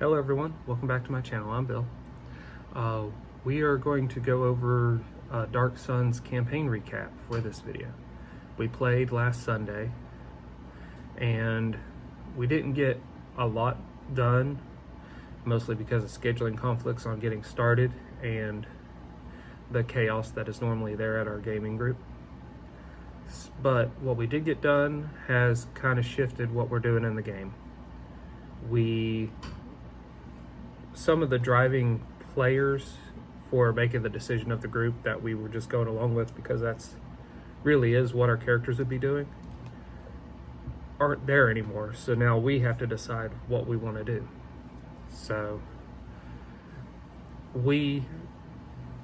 Hello everyone, welcome back to my channel. I'm Bill. We are going to go over Dark Sun's campaign recap for this video. We played last Sunday and we didn't get a lot done, mostly because of scheduling conflicts on getting started and the chaos that is normally there at our gaming group. But what we did get done has kind of shifted what we're doing in the game. Some of the driving players for making the decision of the group that we were just going along with, because that's really is what our characters would be doing, aren't there anymore. So now we have to decide what we want to do. So we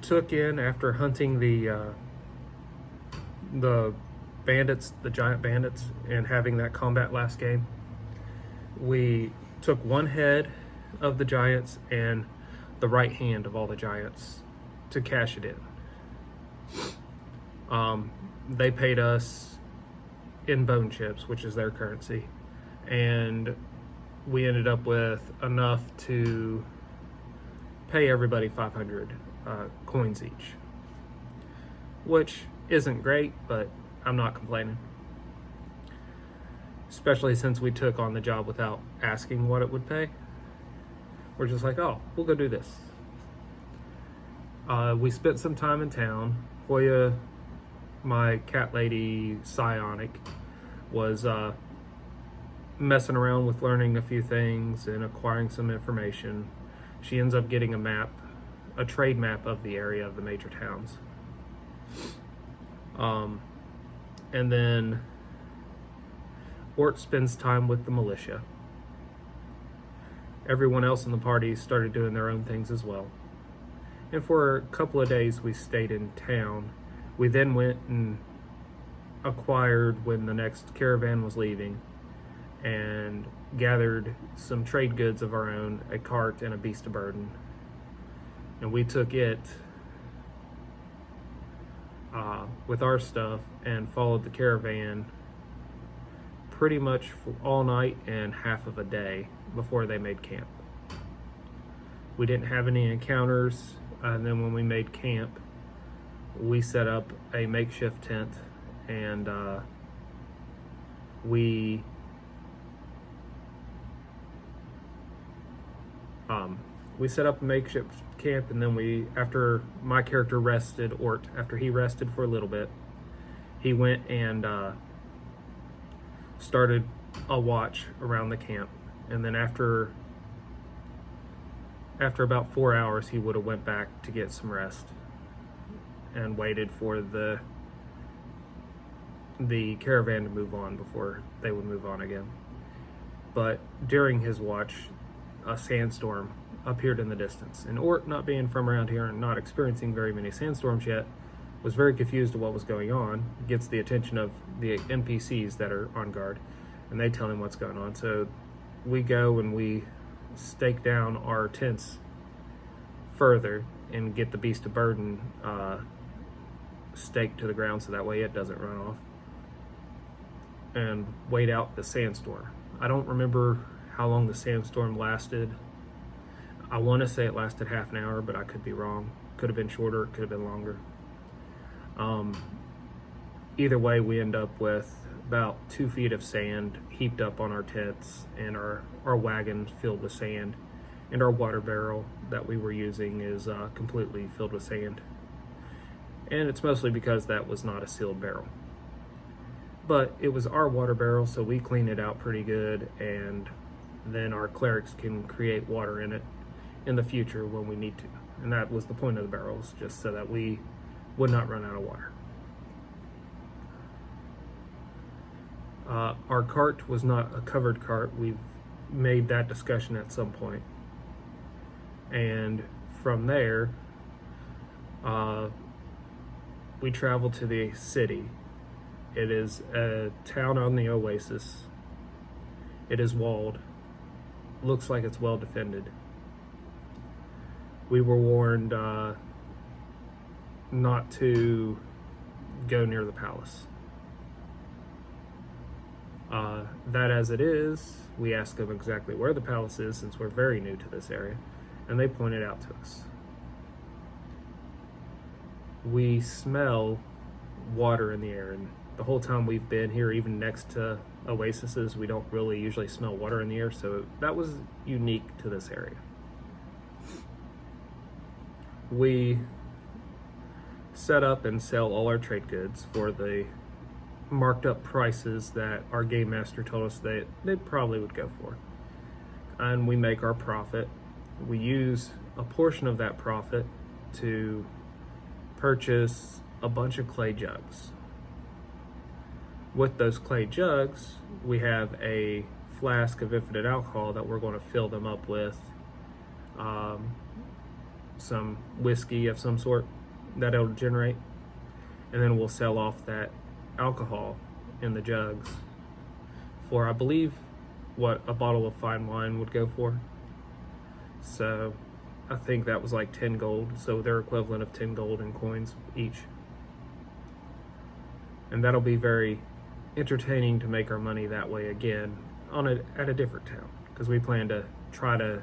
took in, after hunting the bandits, the giant bandits, and having that combat last game, we took one head of the giants and the right hand of all the giants to cash it in. They paid us in bone chips, which is their currency, and we ended up with enough to pay everybody 500 coins each, which isn't great, but I'm not complaining, especially since we took on the job without asking what it would pay. We're just like, oh, we'll go do this. We spent some time in town. Hoya, my cat lady psionic, was messing around with learning a few things and acquiring some information. She ends up getting a map, a trade map of the area of the major towns. And then Ort spends time with the militia. Everyone else in the party started doing their own things as well. And for a couple of days we stayed in town. We then went and acquired, when the next caravan was leaving, and gathered some trade goods of our own, a cart and a beast of burden. And we took it with our stuff and followed the caravan pretty much for all night and half of a day before they made camp. We didn't have any encounters, and then when we made camp, we set up a makeshift tent, and we set up a makeshift camp, and then after my character rested, Ort, after he rested for a little bit, he went and started a watch around the camp. And then after about 4 hours, he would have went back to get some rest and waited for the caravan to move on before they would move on again. But during his watch, a sandstorm appeared in the distance, and Ort, not being from around here and not experiencing very many sandstorms yet, was very confused of what was going on. Gets the attention of the NPCs that are on guard, and they tell him what's going on. So we go and we stake down our tents further and get the beast of burden staked to the ground so that way it doesn't run off, and wait out the sandstorm. I don't remember how long the sandstorm lasted. I want to say it lasted half an hour, but I could be wrong. Could have been shorter, it could have been longer. Either way, we end up with about 2 feet of sand heaped up on our tents, and our wagon filled with sand, and our water barrel that we were using is completely filled with sand. And it's mostly because that was not a sealed barrel. But it was our water barrel, so we clean it out pretty good, and then our clerics can create water in it in the future when we need to. And that was the point of the barrels, just so that we would not run out of water. Our cart was not a covered cart. We've made that discussion at some point. And from there, we traveled to the city. It is a town on the oasis. It is walled. Looks like it's well defended. We were warned not to go near the palace. That as it is, we ask them exactly where the palace is since we're very new to this area, and they point it out to us. We smell water in the air, and the whole time we've been here, even next to oases, we don't really usually smell water in the air, so that was unique to this area. We set up and sell all our trade goods for the marked up prices that our game master told us that they probably would go for. And we make our profit. We use a portion of that profit to purchase a bunch of clay jugs. With those clay jugs, we have a flask of infinite alcohol that we're going to fill them up with some whiskey of some sort that it'll generate, and then we'll sell off that alcohol in the jugs for, I believe, what a bottle of fine wine would go for. So I think that was like 10 gold, so they're equivalent of 10 gold in coins each. And that'll be very entertaining to make our money that way again at a different town, because we plan to try to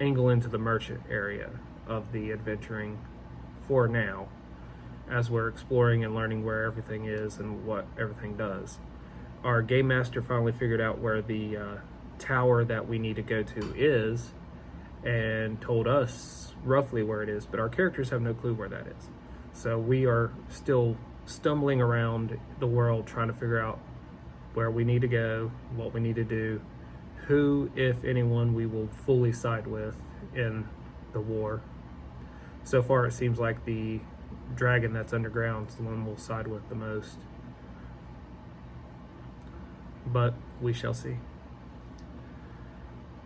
angle into the merchant area of the adventuring for now, as we're exploring and learning where everything is and what everything does. Our game master finally figured out where the tower that we need to go to is and told us roughly where it is, but our characters have no clue where that is. So we are still stumbling around the world trying to figure out where we need to go, what we need to do, who, if anyone, we will fully side with in the war. So far it seems like the dragon that's underground is the one we'll side with the most, but we shall see.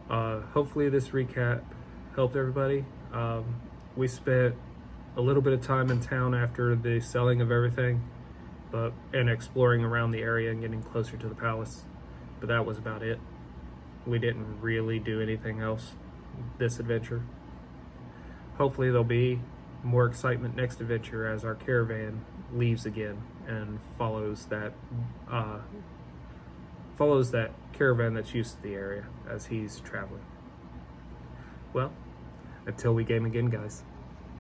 Hopefully this recap helped everybody. We spent a little bit of time in town after the selling of everything, and exploring around the area and getting closer to the palace, but that was about it. We didn't really do anything else this adventure. Hopefully there'll be more excitement next adventure as our caravan leaves again and follows that caravan that's used to the area as he's traveling. Well, until we game again, guys.